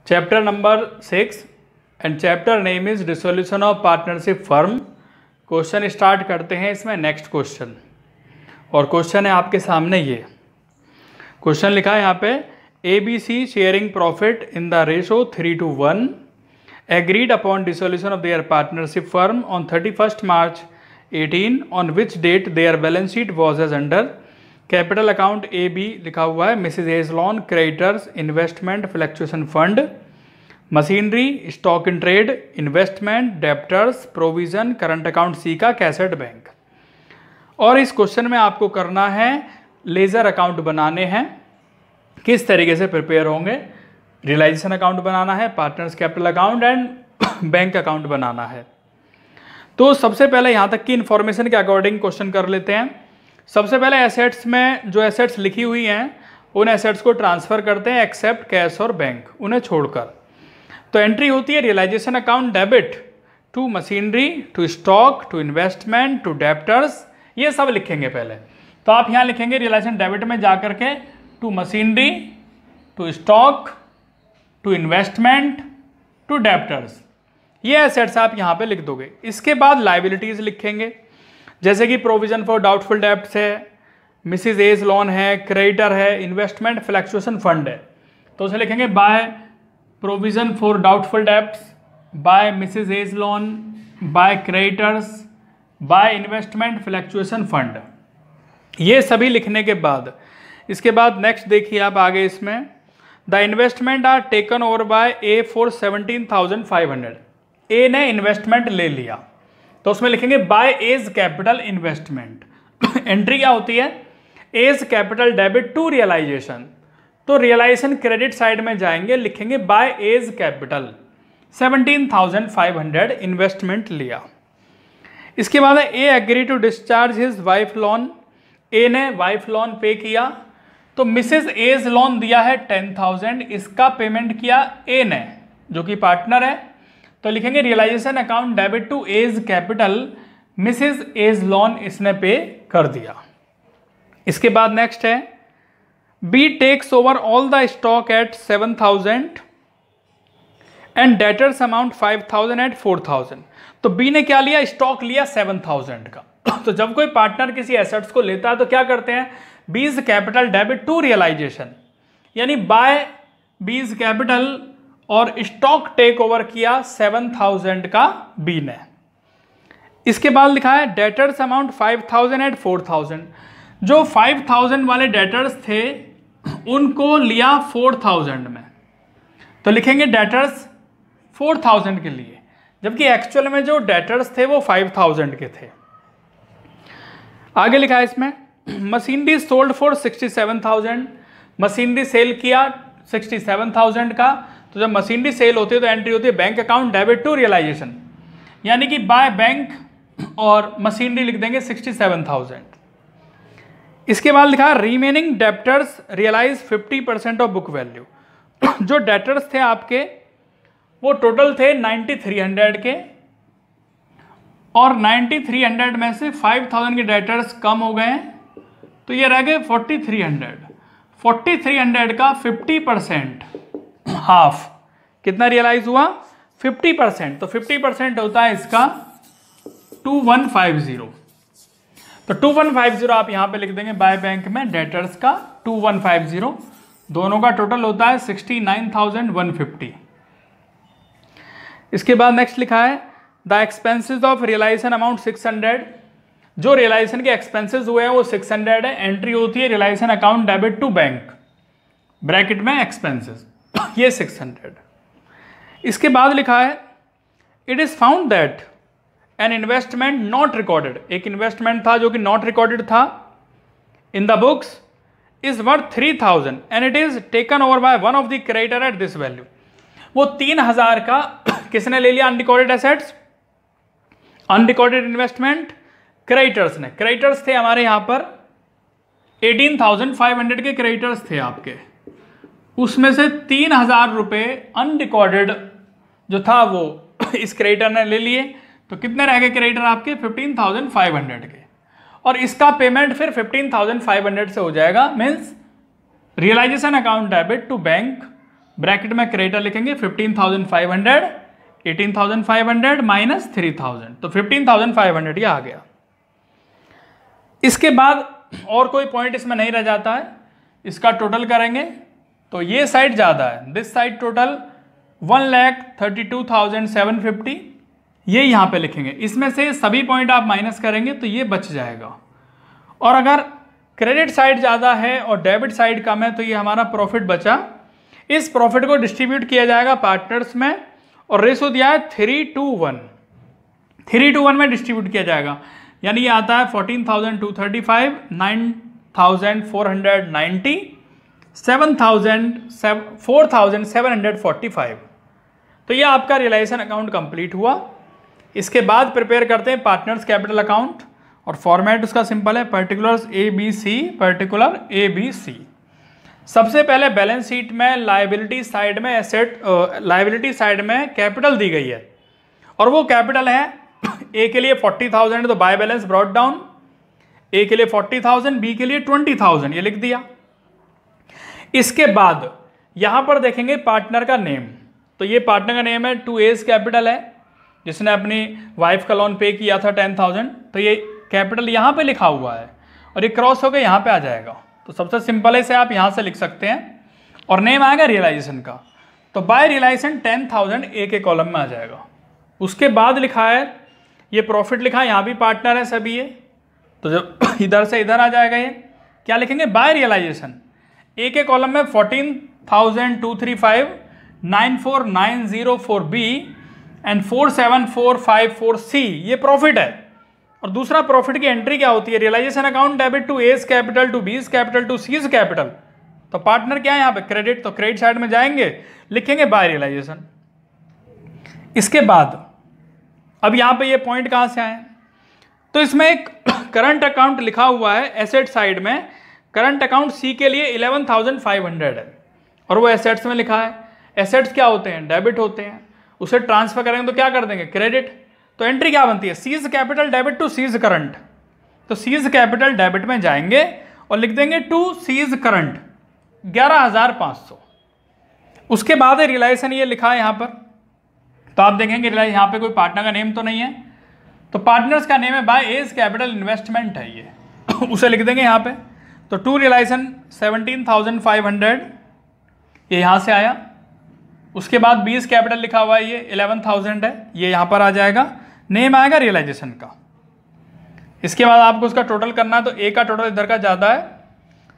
Chapter number 6 and chapter name is dissolution of partnership firm. Question start करते हैं इसमें। Next question, और question है आपके सामने ये क्वेश्चन लिखा है यहाँ पे, ABC sharing profit in the ratio 3:1 agreed upon dissolution of their partnership firm on 31st March 18 on which date their balance sheet was as under capital account AB लिखा हुआ है, Mrs A's loan creditors investment fluctuation fund, machinery stock in trade investment debtors provision current account C का cash at bank. और इस question में आपको करना है लेजर अकाउंट बनाने हैं। किस तरीके से प्रिपेयर होंगे, रियलाइजेशन अकाउंट बनाना है, partners capital account and bank account बनाना है। तो सबसे पहले यहाँ तक की इन्फॉर्मेशन के अकॉर्डिंग क्वेश्चन कर लेते हैं। सबसे पहले एसेट्स में जो एसेट्स लिखी हुई हैं उन एसेट्स को ट्रांसफर करते हैं एक्सेप्ट कैश और बैंक, उन्हें छोड़कर। तो एंट्री होती है realisation account debit to machinery to stock to investment to debtors, ये सब लिखेंगे पहले। तो आप यहाँ लिखेंगे रियलाइजेशन डेबिट में जाकर के to machinery to stock to investment to debtors, ये एसेट्स आप यहाँ पे लिख दोगे। इसके बाद लाइबिलिटीज लिखेंगे, जैसे कि प्रोविजन फॉर डाउटफुल डेब्ट्स है, मिसेज एज लोन है, क्रेडिटर है, इन्वेस्टमेंट फ्लक्चुएशन फंड है। तो उसे लिखेंगे by provision for doubtful debts, by Mrs A's loan, by creditors, by investment fluctuation fund, ये सभी लिखने के बाद इसके बाद नेक्स्ट देखिए आप आगे इसमें, the investment are taken over by A for 17,500। A ने इन्वेस्टमेंट ले लिया तो उसमें लिखेंगे by A's capital investment. Entry क्या होती है, A's capital debit to realisation. तो रियलाइजेशन क्रेडिट साइड में जाएंगे, लिखेंगे बाय एज कैपिटल 17,500 इन्वेस्टमेंट लिया। इसके बाद A agree to discharge his wife loan, A ने वाइफ लोन पे किया। तो मिसेज एज लोन दिया है 10,000, इसका पेमेंट किया ए ने जो कि पार्टनर है। तो लिखेंगे realisation account debit to A's capital, Mrs A's loan इसने पे कर दिया। इसके बाद नेक्स्ट है B takes over all the stock at 7,000 and debtors amount 5,000 at 4,000। तो बी ने क्या लिया, स्टॉक लिया 7,000 का। तो जब कोई पार्टनर किसी एसेट्स को लेता है तो क्या करते हैं, B's capital debit to realisation, यानी बाय बीज कैपिटल और स्टॉक टेक ओवर किया 7,000 का बी ने। इसके बाद लिखा है डेटर्स अमाउंट 5,000 एट 4,000। जो 5,000 वाले डेटर्स थे उनको लिया 4,000 में, तो लिखेंगे डेटर्स 4,000 के लिए, जबकि एक्चुअल में जो डेटर्स थे वो 5,000 के थे। आगे लिखा है इसमें machinery sold for 67,000, machinery sale किया 67,000 का। तो जब मशीनरी सेल होती है तो एंट्री होती है bank account debit to realisation, यानी कि बाय बैंक और मशीनरी लिख देंगे 67,000। इसके बाद लिखा remaining debtors realise 50% of book value. जो डेप्टर्स थे आपके वो टोटल थे 9,300 के, और 9,300 में से 5,000 के डेटर्स कम हो गए तो ये रह गए 4,300। 4,300 का 50%, हाफ, कितना रियलाइज हुआ 50%। तो 50% होता है इसका 2,150। तो 2,150 आप यहां पे लिख देंगे बाय बैंक में डेटर्स का 2,150, दोनों का टोटल होता है 69,150। इसके बाद नेक्स्ट लिखा है the expenses of realisation amount 600। जो रियलाइजेशन के एक्सपेंसेस हुए हैं वो 600 है। एंट्री होती है realisation account debit to bank, bracket में एक्सपेंसेस, ये 600। इसके बाद लिखा है it is found that an investment not recorded, एक इन्वेस्टमेंट था जो कि नॉट रिकॉर्डेड था in the books, is worth 3,000 and it is taken over by one of the creditor at this value. वो 3,000 का किसने ले लिया, unrecorded assets, unrecorded investment creditors ने। क्रेडिटर्स थे हमारे यहां पर 18,500 के क्रेडिटर्स थे आपके, उसमें से 3,000 रुपये अनरिकॉर्डेड जो था वो इस क्रेडिटर ने ले लिए। तो कितने रह गए क्रेडिटर आपके 15,500 के, और इसका पेमेंट फिर 15,500 से हो जाएगा। Means realisation account debit to bank bracket में क्रेडिटर लिखेंगे 15,500, 18,500 माइनस 3,000, तो 15,500 ये आ गया। इसके बाद और कोई पॉइंट इसमें नहीं रह जाता है, इसका टोटल करेंगे तो ये साइड ज़्यादा है, दिस साइड टोटल 1,32,750, ये यहाँ पे लिखेंगे। इसमें से सभी पॉइंट आप माइनस करेंगे तो ये बच जाएगा। और अगर क्रेडिट साइड ज़्यादा है और डेबिट साइड कम है तो ये हमारा प्रॉफिट बचा। इस प्रॉफिट को डिस्ट्रीब्यूट किया जाएगा पार्टनर्स में और रेशो दिया है 3:1, 3:1 में डिस्ट्रीब्यूट किया जाएगा। यानी ये आता है 14,235, 9,490, 4,745। तो ये आपका रियलाइजेशन अकाउंट कंप्लीट हुआ। इसके बाद प्रिपेयर करते हैं पार्टनर्स कैपिटल अकाउंट और फॉर्मेट उसका सिंपल है, पर्टिकुलर्स ABC, पर्टिकुलर ABC। सबसे पहले बैलेंस शीट में लायबिलिटी साइड में एसेट, लायबिलिटी साइड में कैपिटल दी गई है और वो कैपिटल है ए के लिए 40,000 तो बाय बैलेंस ब्रॉट डाउन, ए के लिए 40,000, बी के लिए 20,000 ये लिख दिया। इसके बाद यहां पर देखेंगे पार्टनर का नेम, तो ये पार्टनर का नेम है 2A's कैपिटल है, जिसने अपनी वाइफ का लोन पे किया था 10,000, तो ये कैपिटल यहां पे लिखा हुआ है और ये क्रॉस होकर यहां पे आ जाएगा। तो सबसे सिंपल है, इसे आप यहां से लिख सकते हैं और नेम आएगा रियलाइजेशन का, तो बाय रियलाइजेशन 10,000 ए के कॉलम में आ जाएगा। उसके बाद लिखा है ये प्रॉफिट लिखा है, यहाँ भी पार्टनर है सभी ये, तो जब इधर से इधर आ जाएगा ये क्या लिखेंगे, बाय रियलाइजेशन। ए के कॉलम में 14,235, 94,904 बी एंड 47,454 सी ये प्रॉफिट है। और दूसरा प्रॉफिट की एंट्री क्या होती है, realisation account debit to A's capital to B's capital to C's capital. तो पार्टनर क्या है यहाँ पे, क्रेडिट, तो क्रेडिट साइड में जाएंगे लिखेंगे बाय रियलाइजेशन। इसके बाद अब यहाँ पे ये पॉइंट कहाँ से आए, तो इसमें एक करंट अकाउंट लिखा हुआ है एसेट साइड में, करंट अकाउंट सी के लिए 11,500 है और वो एसेट्स में लिखा है। एसेट्स क्या होते हैं, डेबिट होते हैं, उसे ट्रांसफर करेंगे तो क्या कर देंगे, क्रेडिट। तो एंट्री क्या बनती है, C's capital debit to C's current, तो सीज कैपिटल डेबिट में जाएंगे और लिख देंगे टू सीज करंट 11,500। उसके बाद रियलाइजेशन ये लिखा है यहाँ पर, तो आप देखेंगे यहाँ पे कोई पार्टनर का नेम तो नहीं है, तो पार्टनर्स का नेम है बाय एज कैपिटल इन्वेस्टमेंट है ये उसे लिख देंगे यहाँ पे। तो टू रियलाइजेशन 17,500 ये यहाँ से आया। उसके बाद बीज कैपिटल लिखा हुआ है ये 11,000 है, ये यहाँ पर आ जाएगा, नेम आएगा रियलाइजेशन का। इसके बाद आपको उसका टोटल करना है, तो ए का टोटल इधर का ज़्यादा है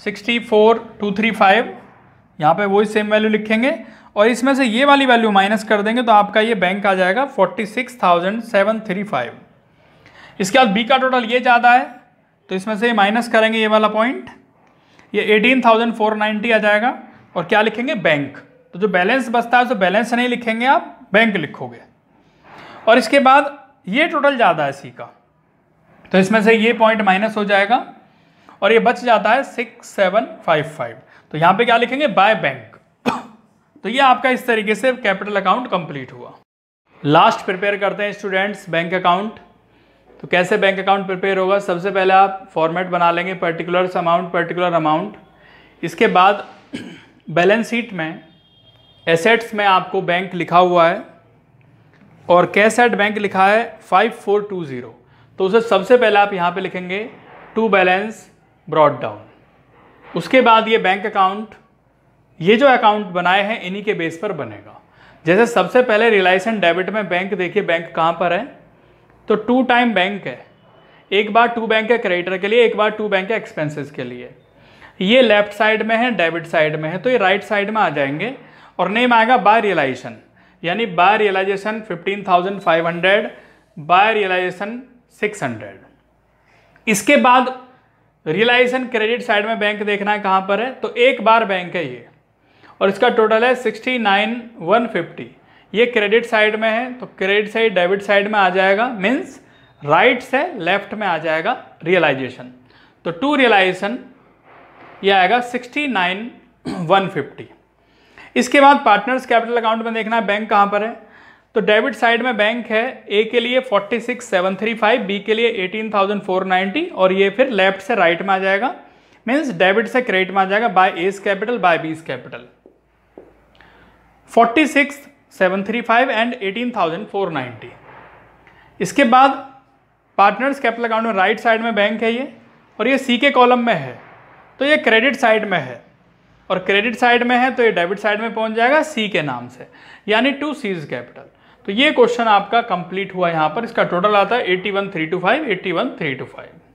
64,235, यहाँ पे वही सेम वैल्यू लिखेंगे और इसमें से ये वाली वैल्यू माइनस कर देंगे तो आपका ये बैंक आ जाएगा 46,735। इसके बाद बी का टोटल ये ज़्यादा है तो इसमें से माइनस करेंगे ये वाला पॉइंट, ये 18,490 आ जाएगा और क्या लिखेंगे, बैंक। तो जो बैलेंस बचता है तो बैलेंस नहीं लिखेंगे आप, बैंक लिखोगे। और इसके बाद ये टोटल ज़्यादा है सी का, तो इसमें से ये पॉइंट माइनस हो जाएगा और ये बच जाता है 6,755, तो यहाँ पे क्या लिखेंगे, बाय बैंक। तो ये आपका इस तरीके से कैपिटल अकाउंट कंप्लीट हुआ। लास्ट प्रिपेयर करते हैं स्टूडेंट्स बैंक अकाउंट। तो कैसे बैंक अकाउंट प्रिपेयर होगा, सबसे पहले आप फॉर्मेट बना लेंगे पर्टिकुलर्स अमाउंट, पर्टिकुलर अमाउंट। इसके बाद बैलेंस शीट में एसेट्स में आपको बैंक लिखा हुआ है और कैश एट बैंक लिखा है 5420, तो उसे सबसे पहले आप यहाँ पे लिखेंगे टू बैलेंस ब्रॉट डाउन। उसके बाद ये बैंक अकाउंट, ये जो अकाउंट बनाए हैं इन्हीं के बेस पर बनेगा। जैसे सबसे पहले रियलाइजेशन डेबिट में बैंक, देखिए बैंक कहाँ पर है, तो 2 टाइम बैंक है, एक बार 2 बैंक है क्रेडिटर के लिए, एक बार 2 बैंक है एक्सपेंसेस के लिए। ये लेफ्ट साइड में है, डेबिट साइड में है, तो ये राइट साइड में आ जाएंगे और नेम आएगा बाय रियलाइजेशन, यानी बाय रियलाइजेशन 15,500, बाय रियलाइजेशन 600। इसके बाद रियलाइजेशन क्रेडिट साइड में बैंक देखना है कहाँ पर है, तो एक बार बैंक है ये और इसका टोटल है 69,150। ये क्रेडिट साइड में है तो क्रेडिट से डेबिट साइड में आ जाएगा, मीन्स राइट से लेफ्ट में आ जाएगा रियलाइजेशन। तो टू रियलाइजेशन ये आएगा 69,150। इसके बाद पार्टनर्स कैपिटल अकाउंट में देखना है बैंक कहाँ पर है, तो डेबिट साइड में बैंक है, ए के लिए 46,735, बी के लिए 18,490 और ये फिर लेफ्ट से राइट में आ जाएगा, मीन्स डेबिट से क्रेडिट में आ जाएगा by A's capital by B's capital. 46,735 and 18,490। इसके बाद पार्टनर्स कैपिटल अकाउंट में राइट साइड में बैंक है ये, और ये सी के कॉलम में है, तो ये क्रेडिट साइड में है, और क्रेडिट साइड में है तो ये डेबिट साइड में पहुंच जाएगा सी के नाम से, यानी टू सीज कैपिटल। तो ये क्वेश्चन आपका कंप्लीट हुआ यहाँ पर। इसका टोटल आता है 81,325, 81,325।